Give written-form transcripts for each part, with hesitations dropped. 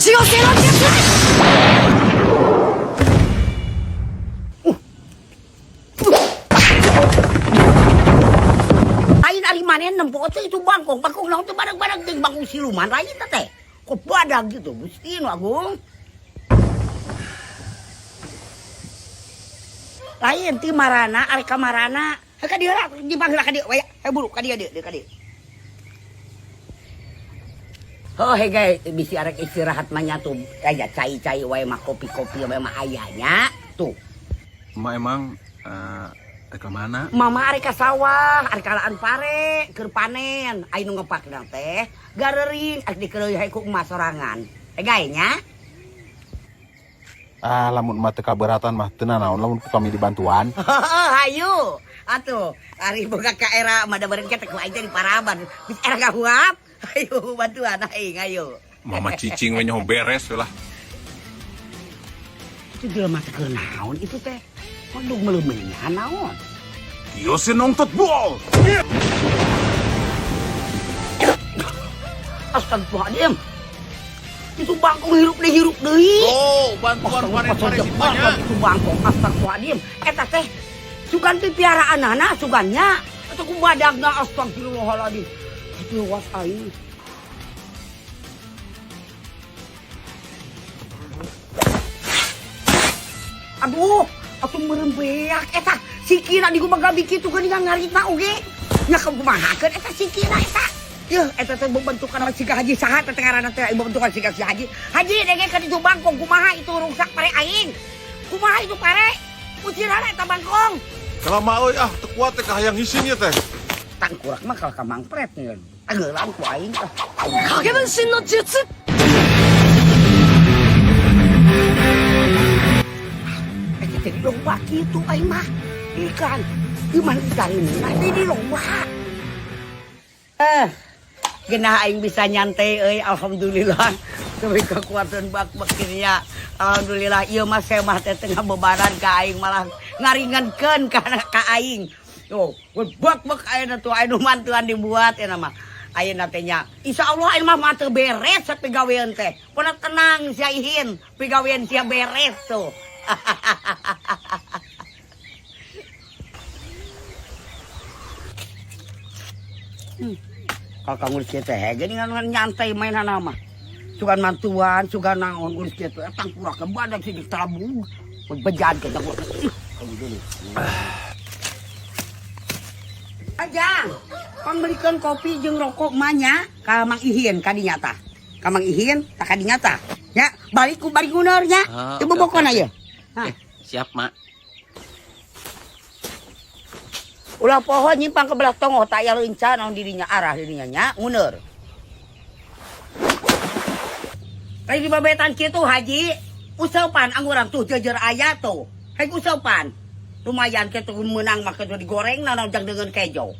私がセロテスlain ari manen nempo itu bangkong naon teh barang-barang jeung bangkong siluman lain teh kok badag gitu Gusti nu Agung lain ti marana ari ka marana ka dieu lah dipanggil ka dieu we buru ka dieu ka dieu oh hege bisi arek istirahat mah nya tuh aya cai-cai wae mah kopi-kopi wae mah ayanya tuh emak emang ke mana? Mama ari ka sawah, ari kalaan pare, keur panen. Ai nu ngepakna teh gareuring ari dikeureuy ku emas sorangan. Gae nya. Lamun mah teu kaberatan mah teu naon lamun kami dibantuan. Hayu. Atuh, ari boga ka era madabareun kita ku aing teh di Paraban. Bis era gahuap. Hayu bantuan aing ayo. Mama cicing we nyaho beres lah. Itu jelema teh keur naon itu teh? Kodong meleumenya naon? Yo si nongtot bol. Astagfirullahaladzim. Itu bangkong hirup deui. Oh, bantuan pare-pare si banyak. Itu bangkong astagfirullahaladzim. Eta teh sugan ti piaraanana sugannya. Eta ku badagna astagfirullahaladzim. Luas aing. Aduh, atuh meureun beak eta sikina di gumagabi kitu geuningan ngaritna oge. Nya kumahakeun eta sikina eta. Yeuh, eta teh bentukan siga haji saha teh ngaranna teh bentukan siga si haji. Haji denge ka ditu bangkong kumaha itu rusak pare aing. Kumaha itu pare? Ucirana eta bangkong. Kalau mah euy teu kuat teh kahayang hising teh. Tangkurak mah kalau ka mangpret nih. Angeulan ku aing teh. Kagebenshin no jutsu. Jadi lomba gitu aing mah. Ikan gimana caranya di lomba. Genah aing bisa nyantai euy alhamdulillah. Demi kekuatan bak-bak kinya. Alhamdulillah ieu mah saya mah teh tengah bebaran ka aing malah ngaringankeun ka aing. Yo, bak-bak ayeuna tuh anu mantuan dibuat eta mah. Ayeuna teh nya insyaallah aing mah teu beres sapegawean teh. Pona tenang sia Ihin, pegawean sia beres tuh. Kalau kamu urus kita gini kan nyantai mainan nama. Sugan mantuan, sugan naon urus kita. Tangkurak ke badan sih ditabung. Bejan kita. Ajang, pembelikan kopi jeung rokok manya ka Mang Ihin kadinya tah. Ka Mang Ihin tak kadinya tah. Ya, balik unernya. Coba bokona ya. Siap, Mak. Ulah pohon nyimpang ke belah tongo tak aya leuncah naon dirinya arah dirinya nya muneur. Kayak di babetan kitu Haji, usapan angguran tuh jejer aya tuh. Kayak usapan. Lumayan kitu meunang mah kitu digoreng naon jang dengan kejo.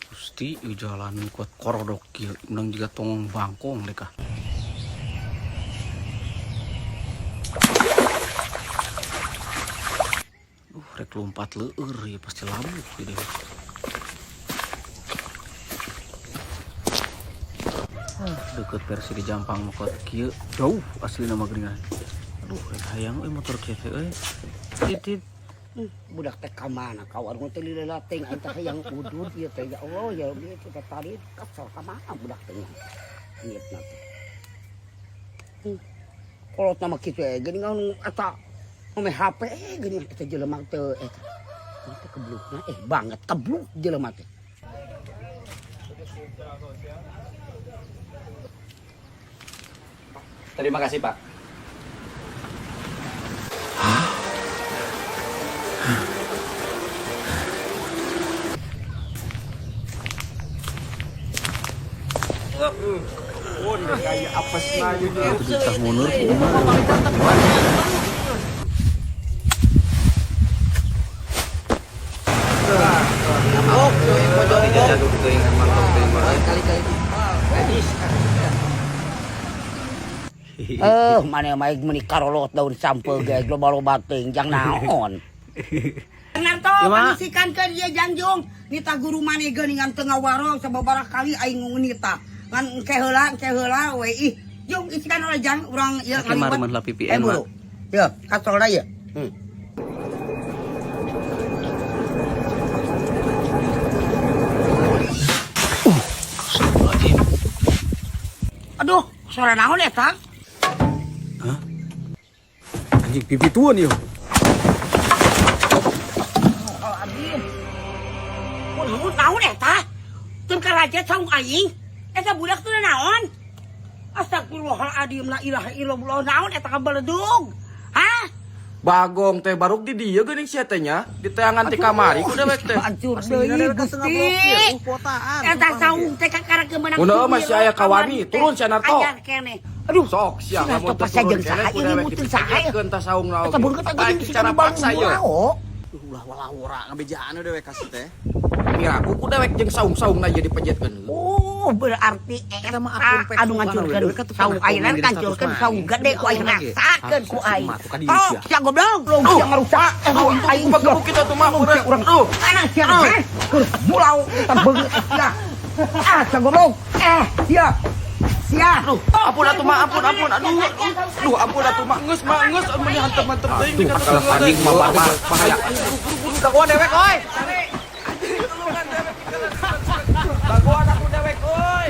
Gusti jalan kuat korodok kieu menang juga tong bangkong deh kah. Rek lompat leur ya pasti lamuk gitu. Deket versi di Jampang mokot kieu jauh asli nama geringan. Aduh rek hayang motor kieu teh titit. Budak teh ka mana kawan teh lila teng anta hayang udud ieu teh ya Allah ya Rabbi kita tadi kesel ka mana budak teh. Niatna teh. Kalau nama kitu geuningan eta ame HP geuning eta jelema teh eta. Teh keblukna banget kebluk jelema teh. Terima kasih, Pak. Kayak apes aja gitu. Ditah mundur Mana maik meni karolot daun sampel ge loba-loba teuing jang naon. Narto panisikankeun ieu Jangjung nita guru maneh geuningan teu ngawarog sababaraha kali aing ngunita. Ngan engke heula we ih Yung isikan orang jang, orang ya Kemar man lah PPN bro. Ya, kasol na ya. Aduh, suara naon eta? Hah? Anjing pipi tuan yo. Oh, abdi. Naon eta? Teu karajet saung aing. Eta budak teu naon? Astagfirullahaladzim, la ilaha illallah. Naon eta kabeledug? Hah? Bagong teh baruk di dia geuning sia teh nya di teangan ti kamari ku dewek teh. Hancur deui Gusti. Eta saung teh kakara ke mana? Mun masih aya kawani, turun sia Narto. Ajar kene. Aduh, Sok sia si Narto lamun pas teu turun jeung saha kene ku ieu dewek mutun saha ya? dipajekeun tah saung naon. Eta beungeut aja jeung cara paksa ye. Ulah wala-wala ngabejaan dewek kasih teh. Miraku ku dewek jeung saung-saungna ye dipajetkeun. Oh, berarti eta mah apun pek anu ngancurkeun saung ayeuna ngancurkeun saung gede ku aing rasakeun ku aing. Oh, sia goblok, lu sia ngarusak. Aing Pagebuk kita tuh mah urang. anak sia kan. Mulau kita beungeut sia. Sia goblok. Sia. Sia. Ampun atuh mah, ampun. Aduh, ampun atuh mah geus mun hantem-hantem teuing di kata Anjing mah bahaya. buru-buru dagoan dewek oi. Dagoan aku dewek oi.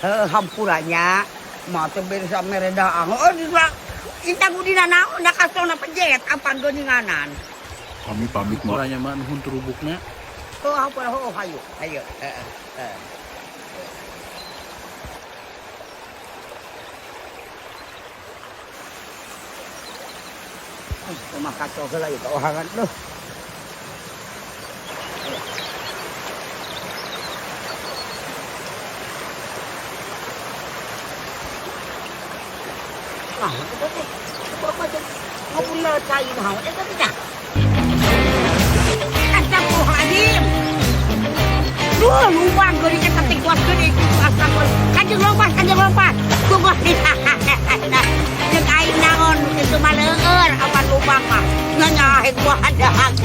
Hampurannya mah teh beres mereda oh inta gudina naon da kasona pejet apa geuninganan. Kami pamit mah. Orangnya mah nuhun terubuknya. Oh hampura ayo. Mah kacau heula ieu kaohangan duh. Ah, itu teh. Bapak teh ngobrol cai naon eta teh. Astagfirullahaladzim. Duh, lubang geuning eta teh kuat geuning. Astagfirullah. Kanjeng lompat. Tunggu. Jeung aing naon itu mah leueur apa lubang mah. Nyanyahe ku hadang.